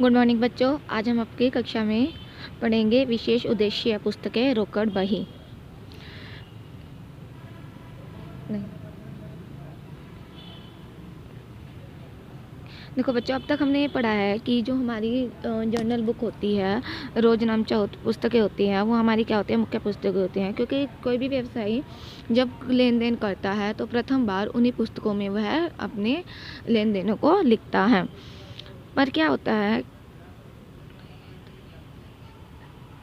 Good morning बच्चों। आज हम आपकी कक्षा में पढ़ेंगे विशेष उद्देश्य पुस्तकें रोकड़ बही। नहीं, देखो बच्चों, अब तक हमने ये पढ़ा है कि जो हमारी जर्नल बुक होती है, रोजनामचा पुस्तकें होती हैं, वो हमारी क्या होती है, मुख्य पुस्तकें होती हैं। क्योंकि कोई भी व्यवसायी जब लेन देन करता है तो प्रथम बार उन्हीं पुस्तकों में वह अपने लेन देनों को लिखता है। पर क्या होता है,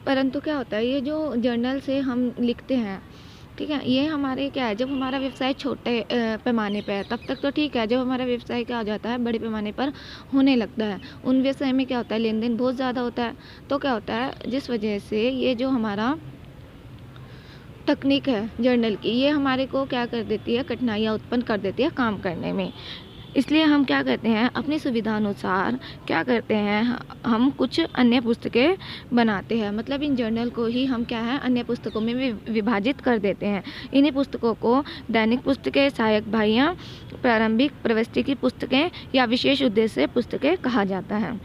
परंतु क्या होता है, ये जो जर्नल से हम लिखते हैं, ठीक है, ये हमारे क्या है, जब हमारा व्यवसाय छोटे पैमाने पे है तब तक तो ठीक है। जब हमारा व्यवसाय क्या हो जाता है, बड़े पैमाने पर होने लगता है, उन व्यवसाय में क्या होता है, लेन देन बहुत ज़्यादा होता है। तो क्या होता है, जिस वजह से ये जो हमारा तकनीक है जर्नल की, ये हमारे को क्या कर देती है, कठिनाइयाँ उत्पन्न कर देती है काम करने में। इसलिए हम क्या करते हैं, अपनी सुविधा अनुसार क्या करते हैं, हम कुछ अन्य पुस्तकें बनाते हैं। मतलब इन जर्नल को ही हम क्या है, अन्य पुस्तकों में विभाजित कर देते हैं। इन्हीं पुस्तकों को दैनिक पुस्तकें, सहायक बहियाँ, प्रारंभिक प्रविष्टि की पुस्तकें या विशेष उद्देश्य पुस्तकें कहा जाता है।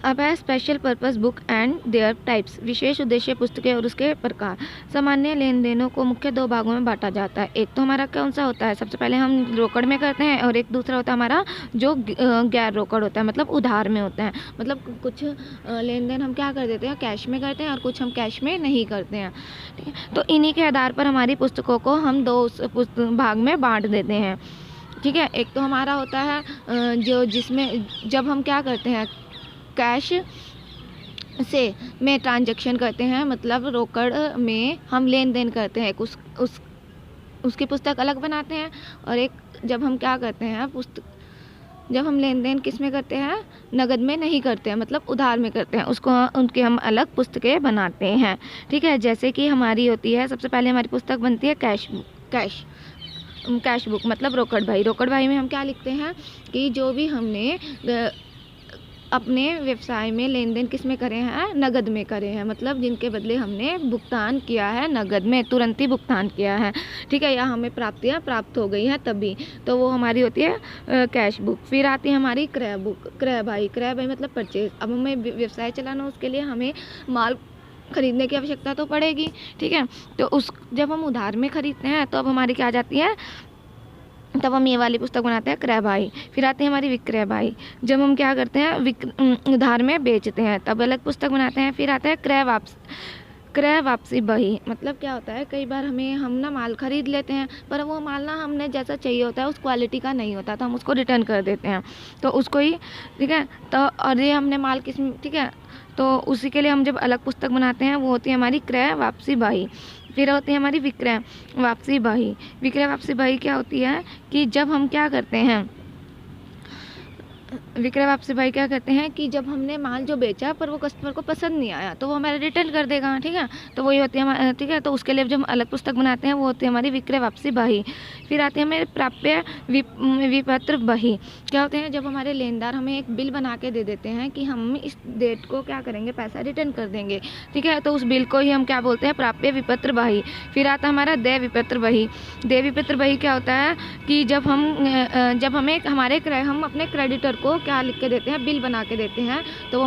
अब है special purpose book and their types. विशेष उद्देश्य पुस्तकें और उसके प्रकार। सामान्य लेन देनों को मुख्य दो भागों में बांटा जाता है। एक तो हमारा कौन सा होता है, सबसे पहले हम रोकड़ में करते हैं, और एक दूसरा होता है हमारा जो गैर रोकड़ होता है, मतलब उधार में होता है। मतलब कुछ लेन देन हम क्या कर देते हैं, कैश में करते हैं, और कुछ हम कैश में नहीं करते हैं। ठीक है, तो इन्हीं के आधार पर हमारी पुस्तकों को हम दो भाग में बांट देते हैं। ठीक है, एक तो हमारा होता है जो जिसमें जब हम क्या करते हैं, कैश से में ट्रांजैक्शन करते हैं, मतलब रोकड़ में हम लेन देन करते हैं, उसकी पुस्तक अलग बनाते हैं। और एक जब हम क्या करते हैं, जब हम लेन देन किस में करते हैं, नगद में नहीं करते हैं, मतलब उधार में करते हैं, उसको उनके हम अलग पुस्तकें बनाते हैं। ठीक है, जैसे कि हमारी होती है, सबसे पहले हमारी पुस्तक बनती है कैश बुक, मतलब रोकड़ भाई में हम क्या लिखते हैं कि जो भी हमने अपने व्यवसाय में लेन देन किस में करे हैं, नगद में करे हैं, मतलब जिनके बदले हमने भुगतान किया है नगद में, तुरंत ही भुगतान किया है। ठीक है, या हमें प्राप्तियाँ प्राप्त हो गई हैं तभी, तो वो हमारी होती है कैश बुक। फिर आती है हमारी क्रय बुक, क्रय भाई मतलब परचेज। अब हमें व्यवसाय चलाना, उसके लिए हमें माल खरीदने की आवश्यकता तो पड़ेगी। ठीक है, तो जब हम उधार में खरीदते हैं तो अब हमारी क्या आ जाती है, तब हम ये वाली पुस्तक बनाते हैं क्रय भाई। फिर आती है हमारी विक्रय भाई, जब हम क्या करते हैं, उधार में बेचते हैं, तब अलग पुस्तक बनाते हैं। फिर आता है क्रय वापसी बही। मतलब क्या होता है, कई बार हम ना माल खरीद लेते हैं, पर वो माल ना हमने जैसा चाहिए होता है, उस क्वालिटी का नहीं होता, तो हम उसको रिटर्न कर देते हैं, तो उसको ही, ठीक है, तो और ये हमने माल ठीक है, तो उसी के लिए हम जब अलग पुस्तक बनाते हैं, वो होती है हमारी क्रय वापसी बही। फिर होती है हमारी विक्रय वापसी बही। विक्रय वापसी बही क्या होती है कि जब हम क्या करते हैं, विक्रय वापसी भाई क्या कहते हैं कि जब हमने माल जो बेचा पर वो कस्टमर को पसंद नहीं आया, तो वो हमारा रिटर्न कर देगा। ठीक है, तो वही होती है, ठीक है, तो उसके लिए जब हम अलग पुस्तक बनाते हैं, वो होती है हमारी विक्रय वापसी बही। फिर आती है हमारे प्राप्य विपत्र बही। क्या होते हैं, जब हमारे लेनदार हमें एक बिल बना के दे देते हैं कि हम इस डेट को क्या करेंगे, पैसा रिटर्न कर देंगे। ठीक है, तो उस बिल को ही हम क्या बोलते हैं, प्राप्य विपत्र बही। फिर आता हमारा देय विपत्र बही। देय विपत्र बही क्या होता है कि जब हम अपने क्रेडिटर को क्या लिख के देते हैं, बिल बना के देते हैं, तो वो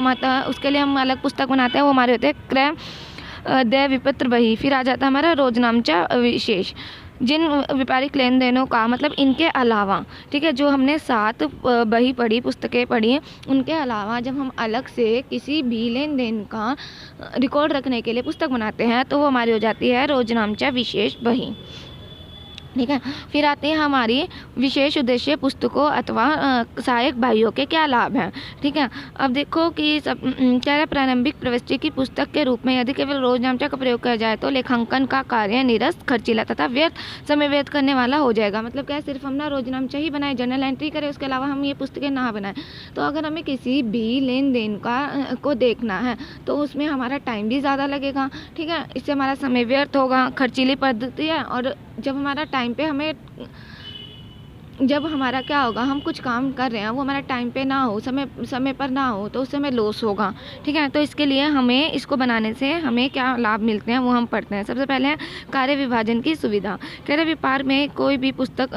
उसके लिए हम अलग पुस्तक बनाते हैं, वो हमारे होते हैं क्रय देय विपत्र बही। फिर आ जाता है हमारा रोजनामचा विशेष। जिन व्यापारिक लेन देनों का, मतलब इनके अलावा, ठीक है, जो हमने 7 बही पढ़ी, पुस्तकें पढ़ी, उनके अलावा जब हम अलग से किसी भी लेन देन का रिकॉर्ड रखने के लिए पुस्तक बनाते हैं, तो वो हमारी हो जाती है रोजनामचा विशेष बही। ठीक है, फिर आते हैं हमारी विशेष उद्देश्य पुस्तकों अथवा सहायक भाइयों के क्या लाभ हैं। ठीक है, अब देखो कि क्या है, प्रारंभिक प्रविष्टि की पुस्तक के रूप में यदि केवल रोजनामचा का प्रयोग किया जाए तो लेखांकन का कार्य निरस्त, खर्चीला तथा व्यर्थ, समय व्यर्थ करने वाला हो जाएगा। मतलब क्या, सिर्फ हम ना रोजनामचा ही बनाए, जर्नल एंट्री करें, उसके अलावा हम ये पुस्तकें ना बनाएं, तो अगर हमें किसी भी लेन देन को देखना है तो उसमें हमारा टाइम भी ज़्यादा लगेगा। ठीक है, इससे हमारा समय व्यर्थ होगा, खर्चीली पद्धति है, और जब हमारा टाइम पे हमें जब हमारा क्या होगा, हम कुछ काम कर रहे हैं वो हमारा टाइम पे ना हो, समय पर ना हो, तो उससे हमें लॉस होगा। ठीक है, तो इसके लिए हमें इसको बनाने से हमें क्या लाभ मिलते हैं वो हम पढ़ते हैं। सबसे पहले है कार्य विभाजन की सुविधा। क्रय व्यापार में कोई भी पुस्तक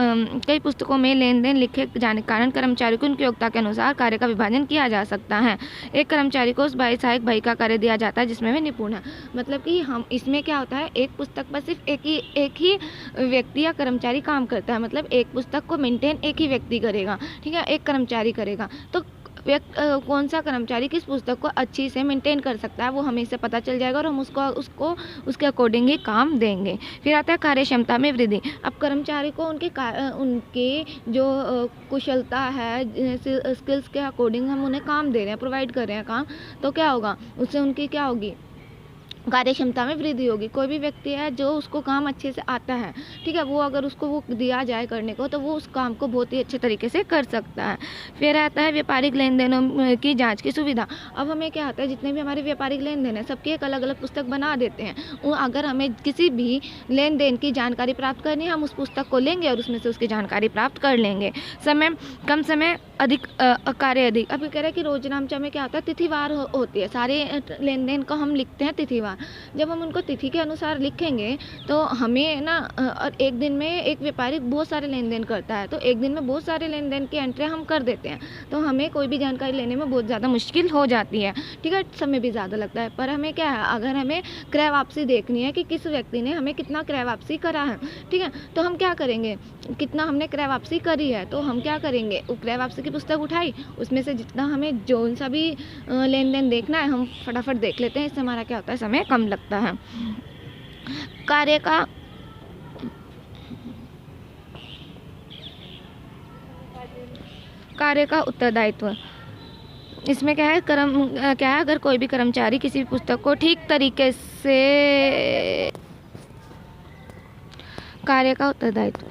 कई पुस्तकों में लेन देन लिखे जाने के कारण कर्मचारी को उनकी योग्यता के अनुसार कार्य का विभाजन किया जा सकता है। एक कर्मचारी को उस भाई सहायक भाई का कार्य दिया जाता है जिसमें वह निपुण है। मतलब कि हम इसमें क्या होता है, एक पुस्तक पर सिर्फ एक ही व्यक्ति या कर्मचारी काम करता है। मतलब एक पुस्तक को मेंटेन एक ही व्यक्ति करेगा। ठीक है, एक कर्मचारी करेगा। तो कौन सा कर्मचारी किस पुस्तक को अच्छी से मेंटेन कर सकता है वो हमें इससे पता चल जाएगा और हम उसको उसके अकॉर्डिंग ही काम देंगे। फिर आता है कार्य क्षमता में वृद्धि। अब कर्मचारी को उनके जो कुशलता है, स्किल्स के अकॉर्डिंग हम उन्हें काम दे रहे हैं, प्रोवाइड कर रहे हैं काम, तो क्या होगा, उससे उनकी क्या होगी, कार्य क्षमता में वृद्धि होगी। कोई भी व्यक्ति है जो उसको काम अच्छे से आता है, ठीक है, वो अगर उसको वो दिया जाए करने को तो वो उस काम को बहुत ही अच्छे तरीके से कर सकता है। फिर आता है व्यापारिक लेन देनों की जांच की सुविधा। अब हमें क्या आता है, जितने भी हमारे व्यापारिक लेन देन है सबकी एक अलग अलग पुस्तक बना देते हैं। अगर हमें किसी भी लेन देन की जानकारी प्राप्त करनी है, हम उस पुस्तक को लेंगे और उसमें से उसकी जानकारी प्राप्त कर लेंगे। कम समय अधिक कार्य अधिक। अब कह रहे हैं कि रोजनामचा में क्या होता है, तिथिवार होती है, सारे लेन देन को हम लिखते हैं तिथिवार। जब हम उनको तिथि के अनुसार लिखेंगे तो हमें ना, और एक दिन में एक व्यापारी बहुत सारे लेन देन करता है, तो एक दिन में बहुत सारे लेन देन की एंट्री हम कर देते हैं, तो हमें कोई भी जानकारी लेने में बहुत ज़्यादा मुश्किल हो जाती है। ठीक है, समय भी ज़्यादा लगता है। पर हमें क्या है, अगर हमें क्रय वापसी देखनी है कि किस व्यक्ति ने हमें कितना क्रय वापसी करा है, ठीक है, तो हम क्या करेंगे, कितना हमने क्रय वापसी करी है, तो हम क्या करेंगे, क्रय वापसी की पुस्तक उठाई, उसमें से जितना हमें जो सा भी लेन देन देखना है हम फटाफट देख लेते हैं। इससे हमारा क्या होता है, समय कम लगता है। कार्य का उत्तरदायित्व। इसमें क्या है, अगर कोई भी कर्मचारी किसी भी पुस्तक को ठीक तरीके से, कार्य का उत्तरदायित्व,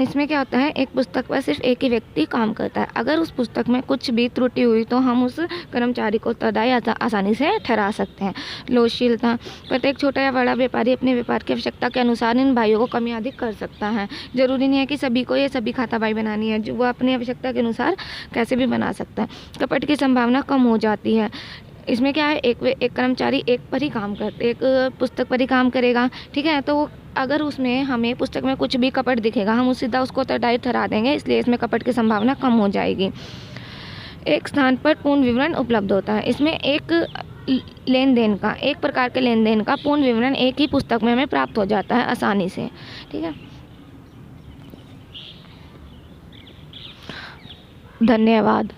इसमें क्या होता है, एक पुस्तक पर सिर्फ एक ही व्यक्ति काम करता है। अगर उस पुस्तक में कुछ भी त्रुटि हुई तो हम उस कर्मचारी को उत्तरदायी आसानी से ठहरा सकते हैं। लोचशीलता। प्रत्येक छोटा या बड़ा व्यापारी अपने व्यापार की आवश्यकता के अनुसार इन भाइयों को कमी अधिक कर सकता है। जरूरी नहीं है कि सभी को ये सभी खाता भाई बनानी है, जो वो अपनी आवश्यकता के अनुसार कैसे भी बना सकता है। कपट की संभावना कम हो जाती है। इसमें क्या है, एक कर्मचारी एक पर ही काम करते, एक पुस्तक पर ही काम करेगा। ठीक है, तो अगर उसमें हमें पुस्तक में कुछ भी कपट दिखेगा, हम सीधा उसको उत्तरदायी ठहरा देंगे, इसलिए इसमें कपट की संभावना कम हो जाएगी। एक स्थान पर पूर्ण विवरण उपलब्ध होता है। इसमें एक प्रकार के लेन देन का पूर्ण विवरण एक ही पुस्तक में हमें प्राप्त हो जाता है आसानी से। ठीक है, धन्यवाद।